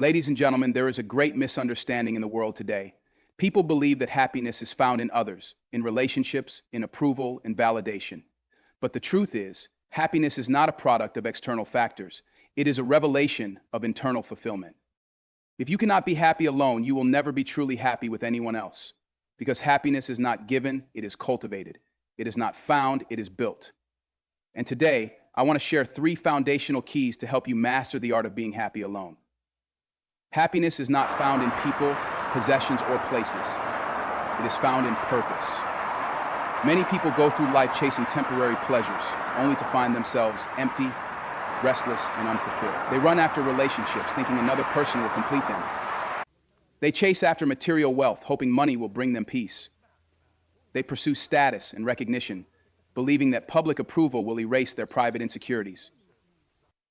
Ladies and gentlemen, there is a great misunderstanding in the world today. People believe that happiness is found in others, in relationships, in approval, in validation. But the truth is, happiness is not a product of external factors. It is a revelation of internal fulfillment. If you cannot be happy alone, you will never be truly happy with anyone else. Because happiness is not given, it is cultivated. It is not found, it is built. And today, I want to share 3 foundational keys to help you master the art of being happy alone. Happiness is not found in people, possessions, or places. It is found in purpose. Many people go through life chasing temporary pleasures, only to find themselves empty, restless, and unfulfilled. They run after relationships, thinking another person will complete them. They chase after material wealth, hoping money will bring them peace. They pursue status and recognition, believing that public approval will erase their private insecurities.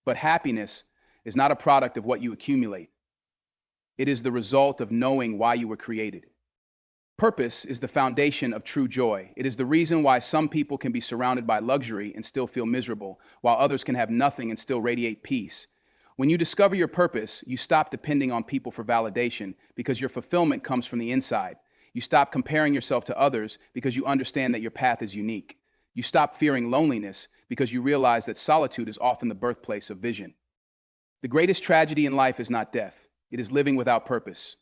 But happiness is not a product of what you accumulate. It is the result of knowing why you were created. Purpose is the foundation of true joy. It is the reason why some people can be surrounded by luxury and still feel miserable, while others can have nothing and still radiate peace. When you discover your purpose, you stop depending on people for validation because your fulfillment comes from the inside. You stop comparing yourself to others because you understand that your path is unique. You stop fearing loneliness because you realize that solitude is often the birthplace of vision. The greatest tragedy in life is not death. It is living without purpose.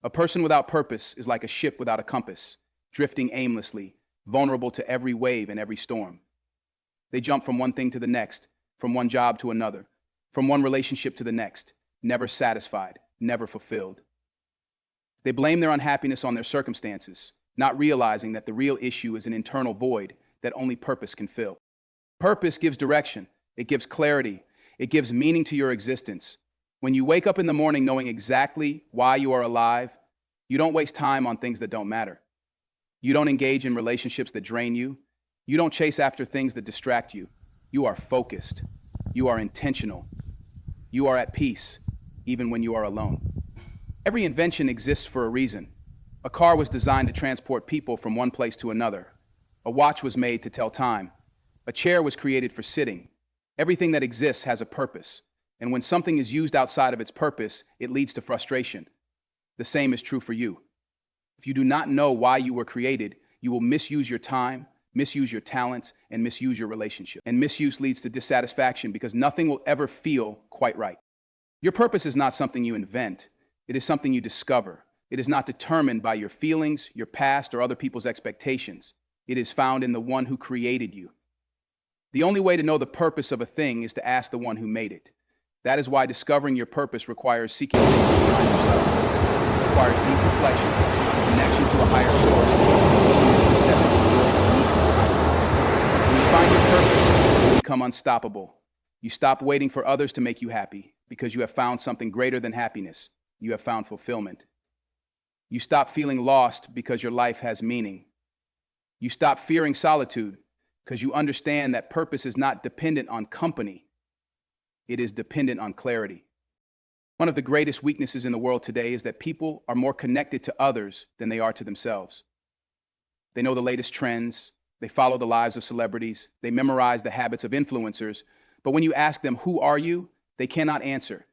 A person without purpose is like a ship without a compass, drifting aimlessly, vulnerable to every wave and every storm. They jump from one thing to the next, from one job to another, from one relationship to the next, never satisfied, never fulfilled. They blame their unhappiness on their circumstances, not realizing that the real issue is an internal void that only purpose can fill. Purpose gives direction, it gives clarity, it gives meaning to your existence. When you wake up in the morning knowing exactly why you are alive, you don't waste time on things that don't matter. You don't engage in relationships that drain you. You don't chase after things that distract you. You are focused. You are intentional. You are at peace, even when you are alone. Every invention exists for a reason. A car was designed to transport people from one place to another. A watch was made to tell time. A chair was created for sitting. Everything that exists has a purpose. And when something is used outside of its purpose, it leads to frustration. The same is true for you. If you do not know why you were created, you will misuse your time, misuse your talents, and misuse your relationship. And misuse leads to dissatisfaction because nothing will ever feel quite right. Your purpose is not something you invent. It is something you discover. It is not determined by your feelings, your past, or other people's expectations. It is found in the one who created you. The only way to know the purpose of a thing is to ask the one who made it. That is why discovering your purpose requires seeking wisdom behind yourself. It requires deep reflection, connection to a higher source, and willingness to step into your unique assignment. When you find your purpose, you become unstoppable. You stop waiting for others to make you happy because you have found something greater than happiness. You have found fulfillment. You stop feeling lost because your life has meaning. You stop fearing solitude because you understand that purpose is not dependent on company. It is dependent on clarity. One of the greatest weaknesses in the world today is that people are more connected to others than they are to themselves. They know the latest trends, they follow the lives of celebrities, they memorize the habits of influencers, but when you ask them, "Who are you?" they cannot answer.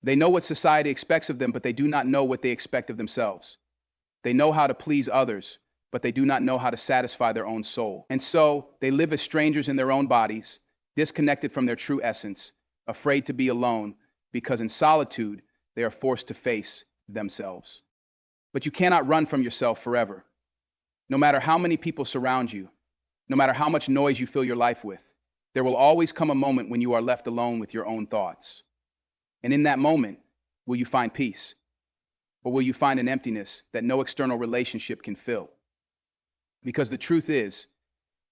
They know what society expects of them, but they do not know what they expect of themselves. They know how to please others, but they do not know how to satisfy their own soul. And so, they live as strangers in their own bodies, disconnected from their true essence, afraid to be alone, because in solitude, they are forced to face themselves. But you cannot run from yourself forever. No matter how many people surround you, no matter how much noise you fill your life with, there will always come a moment when you are left alone with your own thoughts. And in that moment, will you find peace? Or will you find an emptiness that no external relationship can fill? Because the truth is,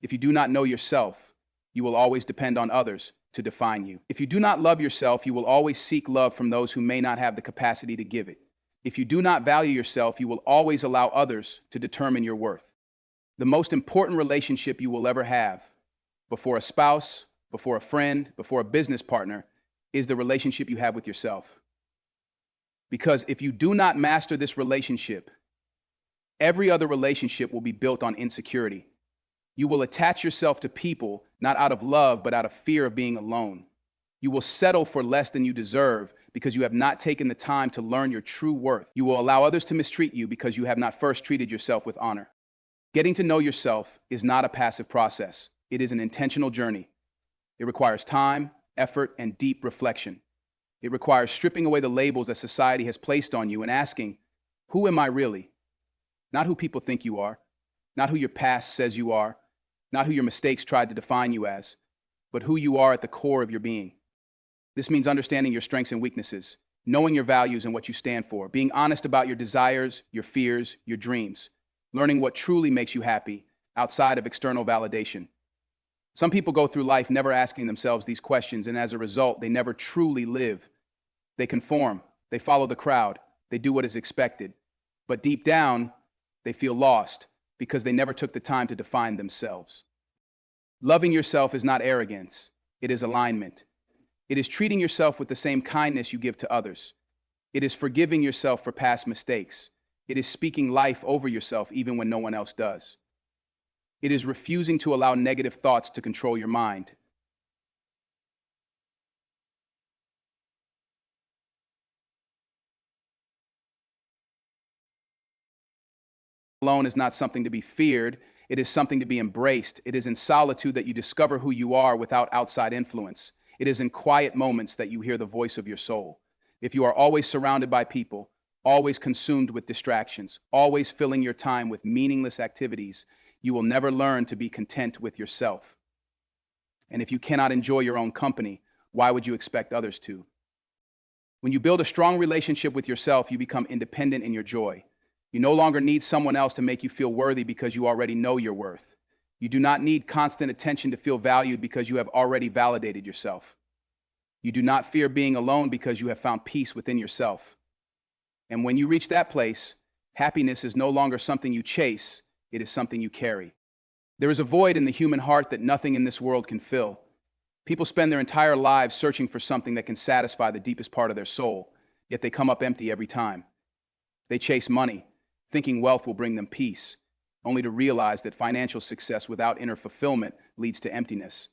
if you do not know yourself, you will always depend on others to define you. If you do not love yourself, you will always seek love from those who may not have the capacity to give it. If you do not value yourself, you will always allow others to determine your worth. The most important relationship you will ever have, before a spouse, before a friend, before a business partner, is the relationship you have with yourself. Because if you do not master this relationship, every other relationship will be built on insecurity. You will attach yourself to people not out of love, but out of fear of being alone. You will settle for less than you deserve because you have not taken the time to learn your true worth. You will allow others to mistreat you because you have not first treated yourself with honor. Getting to know yourself is not a passive process. It is an intentional journey. It requires time, effort, and deep reflection. It requires stripping away the labels that society has placed on you and asking, who am I really? Not who people think you are, not who your past says you are, not who your mistakes tried to define you as, but who you are at the core of your being. This means understanding your strengths and weaknesses, knowing your values and what you stand for, being honest about your desires, your fears, your dreams, learning what truly makes you happy outside of external validation. Some people go through life never asking themselves these questions, and as a result, they never truly live. They conform, they follow the crowd, they do what is expected. But deep down, they feel lost because they never took the time to define themselves. Loving yourself is not arrogance, it is alignment. It is treating yourself with the same kindness you give to others. It is forgiving yourself for past mistakes. It is speaking life over yourself even when no one else does. It is refusing to allow negative thoughts to control your mind. Alone is not something to be feared, it is something to be embraced. It is in solitude that you discover who you are without outside influence. It is in quiet moments that you hear the voice of your soul. If you are always surrounded by people, always consumed with distractions, always filling your time with meaningless activities, you will never learn to be content with yourself. And if you cannot enjoy your own company, why would you expect others to? When you build a strong relationship with yourself, you become independent in your joy. You no longer need someone else to make you feel worthy because you already know your worth. You do not need constant attention to feel valued because you have already validated yourself. You do not fear being alone because you have found peace within yourself. And when you reach that place, happiness is no longer something you chase, it is something you carry. There is a void in the human heart that nothing in this world can fill. People spend their entire lives searching for something that can satisfy the deepest part of their soul, yet they come up empty every time. They chase money, thinking wealth will bring them peace, only to realize that financial success without inner fulfillment leads to emptiness.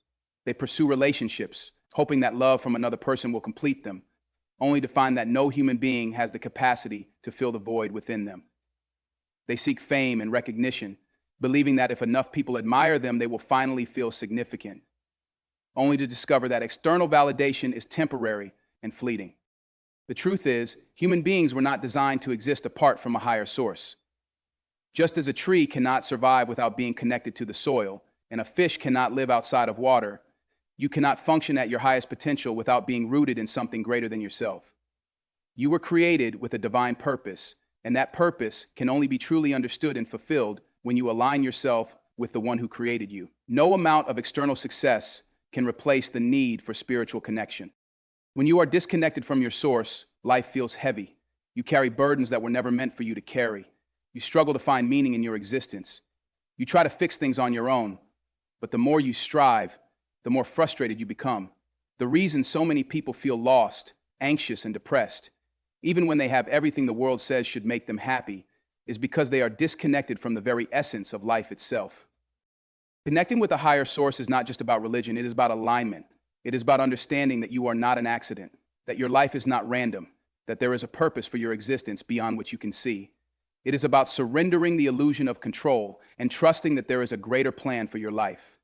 They pursue relationships, hoping that love from another person will complete them, only to find that no human being has the capacity to fill the void within them. They seek fame and recognition, believing that if enough people admire them, they will finally feel significant, only to discover that external validation is temporary and fleeting. The truth is, human beings were not designed to exist apart from a higher source. Just as a tree cannot survive without being connected to the soil, and a fish cannot live outside of water, you cannot function at your highest potential without being rooted in something greater than yourself. You were created with a divine purpose, and that purpose can only be truly understood and fulfilled when you align yourself with the one who created you. No amount of external success can replace the need for spiritual connection. When you are disconnected from your source, life feels heavy. You carry burdens that were never meant for you to carry. You struggle to find meaning in your existence. You try to fix things on your own, but the more you strive, the more frustrated you become. The reason so many people feel lost, anxious, and depressed, even when they have everything the world says should make them happy, is because they are disconnected from the very essence of life itself. Connecting with a higher source is not just about religion, it is about alignment. It is about understanding that you are not an accident, that your life is not random, that there is a purpose for your existence beyond what you can see. It is about surrendering the illusion of control and trusting that there is a greater plan for your life.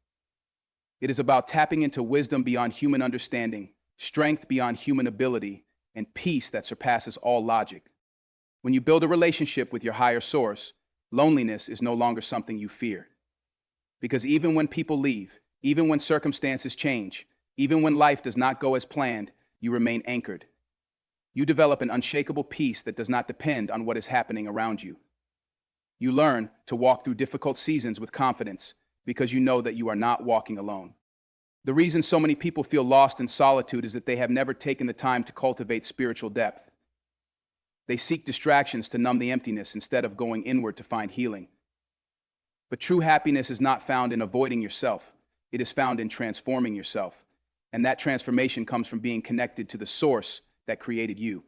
It is about tapping into wisdom beyond human understanding, strength beyond human ability, and peace that surpasses all logic. When you build a relationship with your higher source, loneliness is no longer something you fear. Because even when people leave, even when circumstances change, even when life does not go as planned, you remain anchored. You develop an unshakable peace that does not depend on what is happening around you. You learn to walk through difficult seasons with confidence because you know that you are not walking alone. The reason so many people feel lost in solitude is that they have never taken the time to cultivate spiritual depth. They seek distractions to numb the emptiness instead of going inward to find healing. But true happiness is not found in avoiding yourself. It is found in transforming yourself. And that transformation comes from being connected to the source that created you.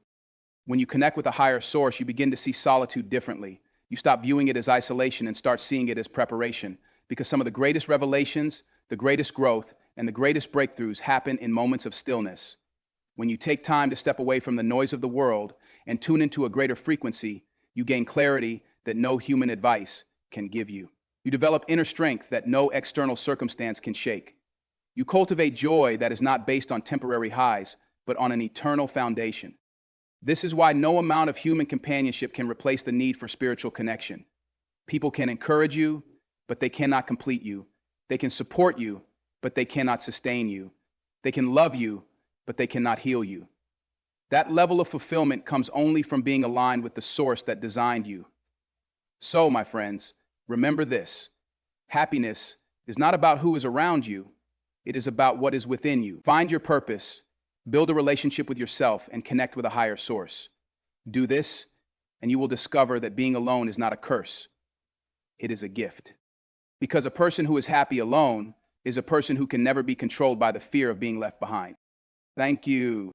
When you connect with a higher source, you begin to see solitude differently. You stop viewing it as isolation and start seeing it as preparation, because some of the greatest revelations, the greatest growth, and the greatest breakthroughs happen in moments of stillness. When you take time to step away from the noise of the world and tune into a greater frequency, you gain clarity that no human advice can give you. You develop inner strength that no external circumstance can shake. You cultivate joy that is not based on temporary highs, but on an eternal foundation. This is why no amount of human companionship can replace the need for spiritual connection. People can encourage you, but they cannot complete you. They can support you, but they cannot sustain you. They can love you, but they cannot heal you. That level of fulfillment comes only from being aligned with the source that designed you. So, my friends, remember this. Happiness is not about who is around you. It is about what is within you. Find your purpose, build a relationship with yourself, and connect with a higher source. Do this, and you will discover that being alone is not a curse. It is a gift. Because a person who is happy alone is a person who can never be controlled by the fear of being left behind. Thank you.